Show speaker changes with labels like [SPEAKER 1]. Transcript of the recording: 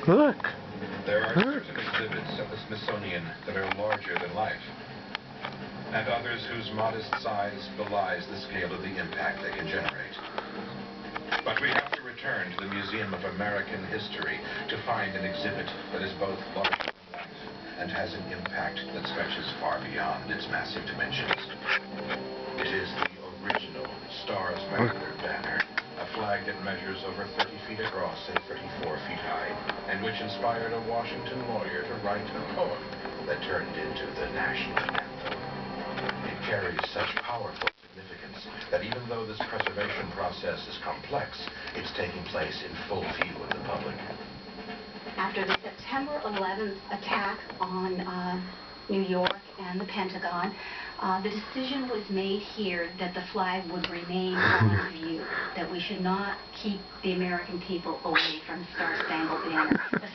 [SPEAKER 1] Look.
[SPEAKER 2] There are certain exhibits at the Smithsonian that are larger than life, and others whose modest size belies the scale of the impact they can generate. But we have to return to the Museum of American History to find an exhibit that is both larger than life and has an impact that stretches far beyond its massive dimensions. It is the original Stars Spangled Banner, a flag that measures over 30 feet across and 34 feet high, and which inspired a Washington lawyer to write a poem that turned into the national anthem. It carries such powerful significance that even though this preservation process is complex, it's taking place in full view of the public.
[SPEAKER 3] After the September 11th attack on New York and the Pentagon, the decision was made here that the flag would remain on view, that we should not keep the American people away from the Star-Spangled Banner. The